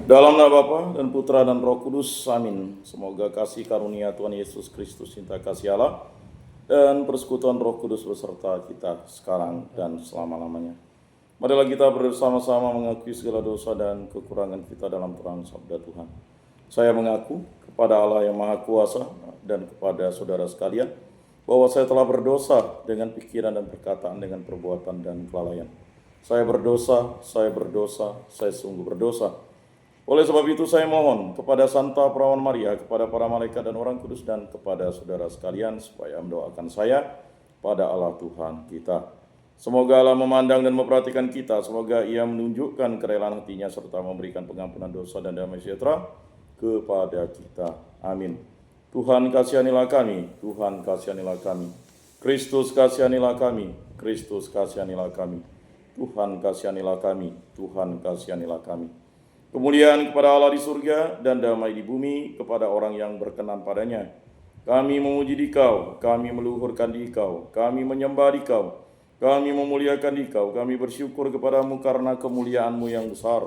Dalam nama Bapa dan Putra dan Roh Kudus, amin. Semoga kasih karunia Tuhan Yesus Kristus, cinta kasih Allah, dan persekutuan Roh Kudus beserta kita sekarang dan selama-lamanya. Marilah kita bersama-sama mengakui segala dosa dan kekurangan kita dalam terang sabda Tuhan. Saya mengaku kepada Allah yang Maha Kuasa dan kepada saudara sekalian bahwa saya telah berdosa dengan pikiran dan perkataan, dengan perbuatan dan kelalaian. Saya berdosa, saya sungguh berdosa. Oleh sebab itu saya mohon kepada Santa Perawan Maria, kepada para malaikat dan orang kudus, dan kepada saudara sekalian supaya mendoakan saya pada Allah Tuhan kita. Semoga Allah memandang dan memperhatikan kita, semoga Ia menunjukkan kerelaan hatinya serta memberikan pengampunan dosa dan damai sejahtera kepada kita. Amin. Tuhan kasihanilah kami, Tuhan kasihanilah kami. Kristus kasihanilah kami, Kristus kasihanilah kami. Tuhan kasihanilah kami, Tuhan kasihanilah kami. Kemuliaan kepada Allah di surga dan damai di bumi kepada orang yang berkenan padanya. Kami memuji Dikau, kami meluhurkan Dikau, kami menyembah Dikau, kami memuliakan Dikau, kami bersyukur kepadamu karena kemuliaan-Mu yang besar.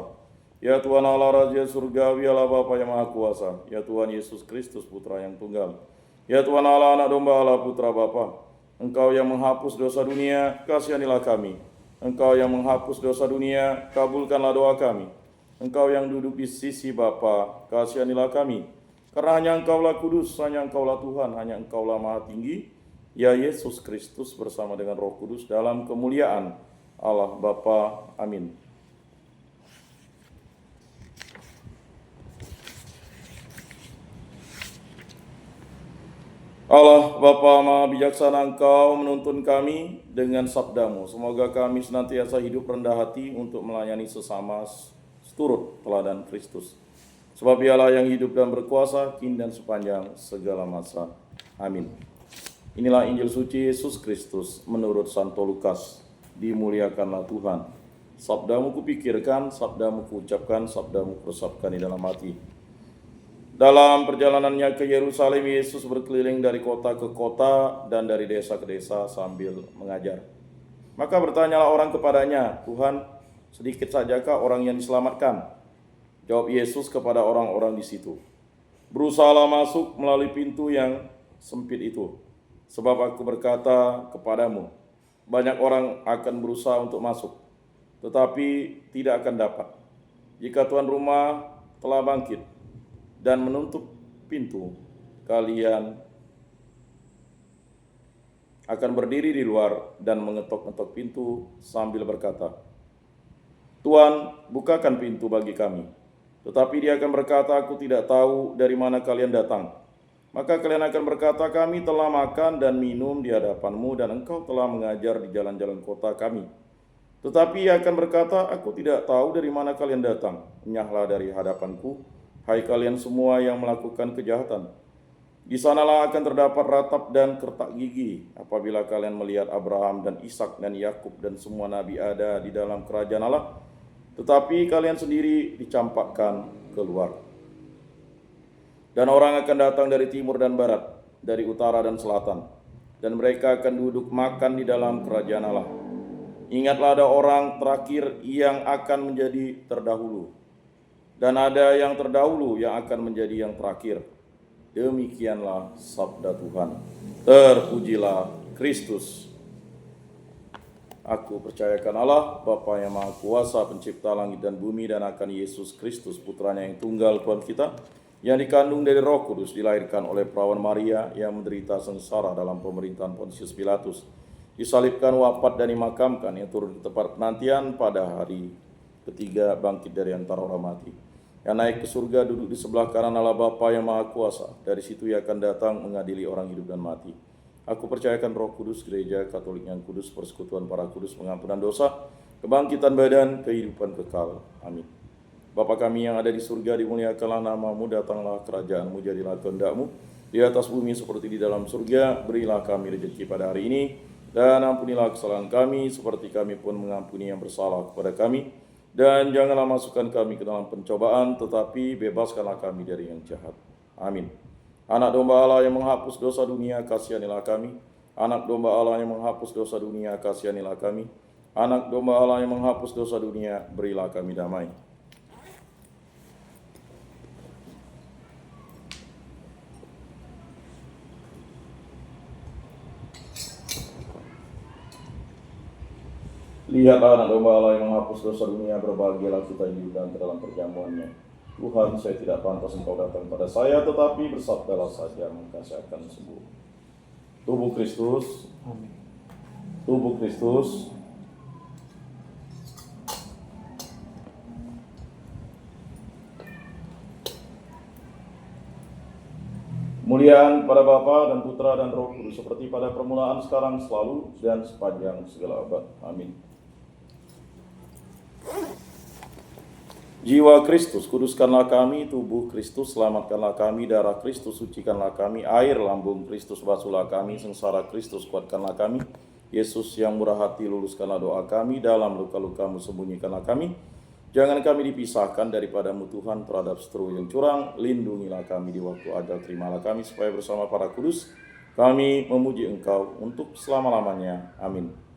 Ya Tuhan Allah Raja Surgawi, Allah Bapa yang Maha Kuasa, ya Tuhan Yesus Kristus Putra yang Tunggal, ya Tuhan Allah Anak Domba Allah Putra Bapa, Engkau yang menghapus dosa dunia, kasihanilah kami. Engkau yang menghapus dosa dunia, kabulkanlah doa kami. Engkau yang duduk di sisi Bapa, kasihanilah kami. Karena hanya Engkaulah kudus, hanya Engkaulah Tuhan, hanya Engkaulah Maha Tinggi, ya Yesus Kristus bersama dengan Roh Kudus dalam kemuliaan Allah Bapa. Amin. Allah Bapa Maha Bijaksana, Engkau menuntun kami dengan sabda-Mu. Semoga kami senantiasa hidup rendah hati untuk melayani sesama turut teladan Kristus. Sebab Dialah yang hidup dan berkuasa kini dan sepanjang segala masa. Amin. Inilah Injil suci Yesus Kristus menurut Santo Lukas. Dimuliakanlah Tuhan. Sabda-Mu kupikirkan, sabda-Mu kuucapkan, sabda-Mu kuresapkan di dalam hati. Dalam perjalanannya ke Yerusalem, Yesus berkeliling dari kota ke kota dan dari desa ke desa sambil mengajar. Maka bertanyalah orang kepadanya, Tuhan, sedikit sajakah orang yang diselamatkan? Jawab Yesus kepada orang-orang di situ, berusahalah masuk melalui pintu yang sempit itu. Sebab aku berkata kepadamu, banyak orang akan berusaha untuk masuk, tetapi tidak akan dapat. Jika tuan rumah telah bangkit dan menutup pintu, kalian akan berdiri di luar dan mengetok-ngetok pintu sambil berkata, Tuhan, bukakan pintu bagi kami. Tetapi dia akan berkata, aku tidak tahu dari mana kalian datang. Maka kalian akan berkata, kami telah makan dan minum di hadapan-Mu dan Engkau telah mengajar di jalan-jalan kota kami. Tetapi ia akan berkata, aku tidak tahu dari mana kalian datang. Enyahlah dari hadapanku, hai kalian semua yang melakukan kejahatan. Di sanalah akan terdapat ratap dan kertak gigi apabila kalian melihat Abraham dan Ishak dan Yakub dan semua nabi ada di dalam kerajaan Allah, tetapi kalian sendiri dicampakkan keluar. Dan orang akan datang dari timur dan barat, dari utara dan selatan, dan mereka akan duduk makan di dalam kerajaan Allah. Ingatlah, ada orang terakhir yang akan menjadi terdahulu, dan ada yang terdahulu yang akan menjadi yang terakhir. Demikianlah sabda Tuhan. Terpujilah Kristus. Aku percayakan Allah, Bapa yang Maha Kuasa, pencipta langit dan bumi, dan akan Yesus Kristus, putranya yang tunggal Tuhan kita, yang dikandung dari Roh Kudus, dilahirkan oleh Perawan Maria, yang menderita sengsara dalam pemerintahan Pontius Pilatus, disalibkan, wafat, dan dimakamkan, yang turun ke tempat penantian, pada hari ketiga bangkit dari antara orang mati, yang naik ke surga, duduk di sebelah kanan Allah Bapa yang Maha Kuasa. Dari situ ia akan datang mengadili orang hidup dan mati. Aku percayakan Roh Kudus, gereja Katolik yang kudus, persekutuan para kudus, pengampunan dosa, kebangkitan badan, kehidupan kekal. Amin. Bapa kami yang ada di surga, dimuliakanlah nama-Mu, datanglah kerajaan-Mu, jadilah kehendak-Mu di atas bumi seperti di dalam surga. Berilah kami rezeki pada hari ini, dan ampunilah kesalahan kami seperti kami pun mengampuni yang bersalah kepada kami. Dan janganlah masukkan kami ke dalam pencobaan, tetapi bebaskanlah kami dari yang jahat. Amin. Anak domba Allah yang menghapus dosa dunia, kasihanilah kami. Anak domba Allah yang menghapus dosa dunia, kasihanilah kami. Anak domba Allah yang menghapus dosa dunia, berilah kami damai. Lihatlah anak domba Allah yang menghapus dosa dunia, berbahagialah kita yang diundang ke dalam perjamuannya. Tuhan, saya tidak pantas Engkau datang pada saya, tetapi bersabdalah saja, maka saya akan sembuh. Tubuh Kristus, Amin. tubuh Kristus. Kemuliaan pada Bapa dan Putra dan Roh Kudus, seperti pada permulaan, sekarang, selalu, dan sepanjang segala abad. Amin. Jiwa Kristus, kuduskanlah kami. Tubuh Kristus, selamatkanlah kami. Darah Kristus, sucikanlah kami. Air lambung Kristus, basuhlah kami. Sengsara Kristus, kuatkanlah kami. Yesus yang murah hati, luluskanlah doa kami. Dalam luka-lukamu, sembunyikanlah kami. Jangan kami dipisahkan daripadamu Tuhan terhadap seteru yang curang. Lindungilah kami di waktu ajal. Terimalah kami supaya bersama para kudus kami memuji Engkau untuk selama-lamanya. Amin.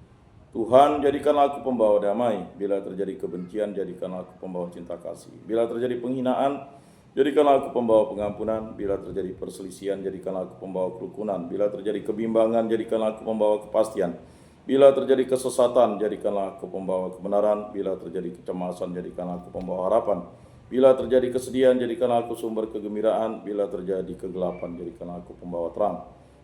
Tuhan, jadikanlah aku pembawa damai. Bila terjadi kebencian, jadikanlah aku pembawa cinta kasih. Bila terjadi penghinaan, jadikanlah aku pembawa pengampunan. Bila terjadi perselisihan, jadikanlah aku pembawa kerukunan. Bila terjadi kebimbangan, jadikanlah aku pembawa kepastian. Bila terjadi kesesatan, jadikanlah aku pembawa kebenaran. Bila terjadi kecemasan, jadikanlah aku pembawa harapan. Bila terjadi kesedihan, jadikanlah aku sumber kegembiraan. Bila terjadi kegelapan, jadikanlah aku pembawa terang.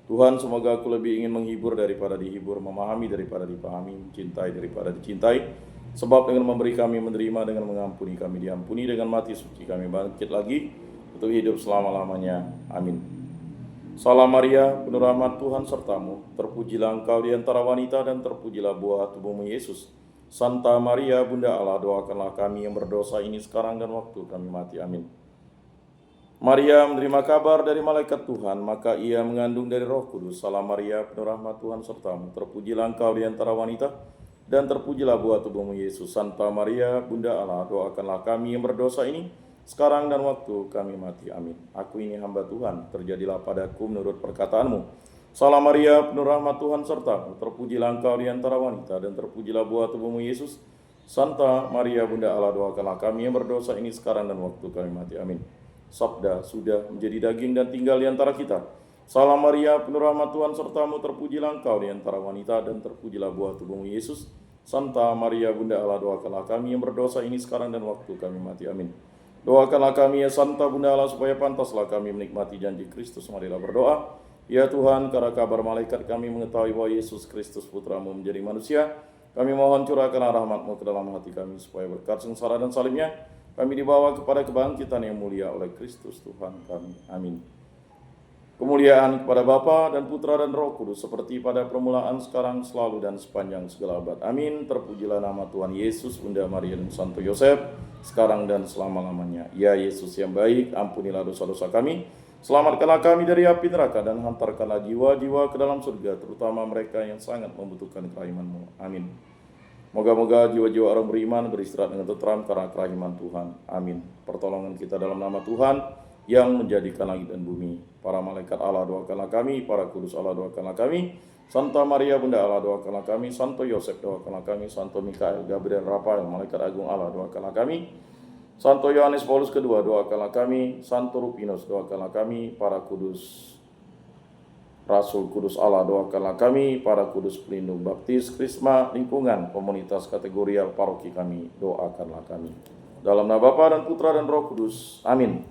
Tuhan, semoga aku lebih ingin menghibur daripada dihibur, memahami daripada dipahami, mencintai daripada dicintai. Sebab dengan memberi kami menerima, dengan mengampuni kami diampuni, dengan mati suci kami bangkit lagi untuk hidup selama-lamanya. Amin. Salam Maria, penuh rahmat, Tuhan sertamu. Terpujilah engkau di antara wanita dan terpujilah buah tubuhmu Yesus. Santa Maria, Bunda Allah, doakanlah kami yang berdosa ini sekarang dan waktu kami mati. Amin. Maria menerima kabar dari malaikat Tuhan, maka ia mengandung dari Roh Kudus. Salam Maria, penuh rahmat, Tuhan sertamu. Terpujilah engkau di antara wanita dan terpujilah buah tubuhmu Yesus. Santa Maria, Bunda Allah, doakanlah kami yang berdosa ini sekarang dan waktu kami mati. Amin. Aku ini hamba Tuhan, terjadilah padaku menurut perkataanmu. Salam Maria, penuh rahmat, Tuhan sertamu. Terpujilah engkau di antara wanita dan terpujilah buah tubuhmu Yesus. Santa Maria, Bunda Allah, doakanlah kami yang berdosa ini sekarang dan waktu kami mati. Amin. Sabda sudah menjadi daging dan tinggal di antara kita. Salam Maria, penuh rahmat, Tuhan sertamu. Terpujilah engkau di antara wanita dan terpujilah buah tubuhmu Yesus. Santa Maria, Bunda Allah, doakanlah kami yang berdosa ini sekarang dan waktu kami mati. Amin. Doakanlah kami ya Santa Bunda Allah, supaya pantaslah kami menikmati janji Kristus. Marilah berdoa. Ya Tuhan, karena kabar malaikat kami mengetahui bahwa Yesus Kristus Putramu menjadi manusia, kami mohon curahkanlah rahmat-Mu ke dalam hati kami, supaya berkat sengsara dan salibnya kami dibawa kepada kebangkitan yang mulia oleh Kristus Tuhan kami. Amin. Kemuliaan kepada Bapa dan Putra dan Roh Kudus, seperti pada permulaan, sekarang, selalu, dan sepanjang segala abad. Amin. Terpujilah nama Tuhan Yesus, Bunda Maria dan Santo Yosef, sekarang dan selama-lamanya. Ya Yesus yang baik, ampunilah dosa-dosa kami, selamatkanlah kami dari api neraka, dan hantarkanlah jiwa-jiwa ke dalam surga, terutama mereka yang sangat membutuhkan kerahiman-Mu. Amin. Moga-moga jiwa-jiwa orang beriman beristirahat dengan tenteram karena kerahiman Tuhan. Amin. Pertolongan kita dalam nama Tuhan yang menjadikan langit dan bumi. Para malaikat Allah, doakanlah kami. Para kudus Allah, doakanlah kami. Santa Maria, Bunda Allah, doakanlah kami. Santo Yosef, doakanlah kami. Santo Mikael, Gabriel, Rafael, malaikat agung Allah, doakanlah kami. Santo Yohanes Paulus II, doakanlah kami. Santo Rufinus, doakanlah kami. Para kudus Rasul Kudus Allah, doakanlah kami. Para kudus pelindung baptis, krisma, lingkungan, komunitas kategorial paroki kami, doakanlah kami. Dalam nama Bapa dan Putra dan Roh Kudus. Amin.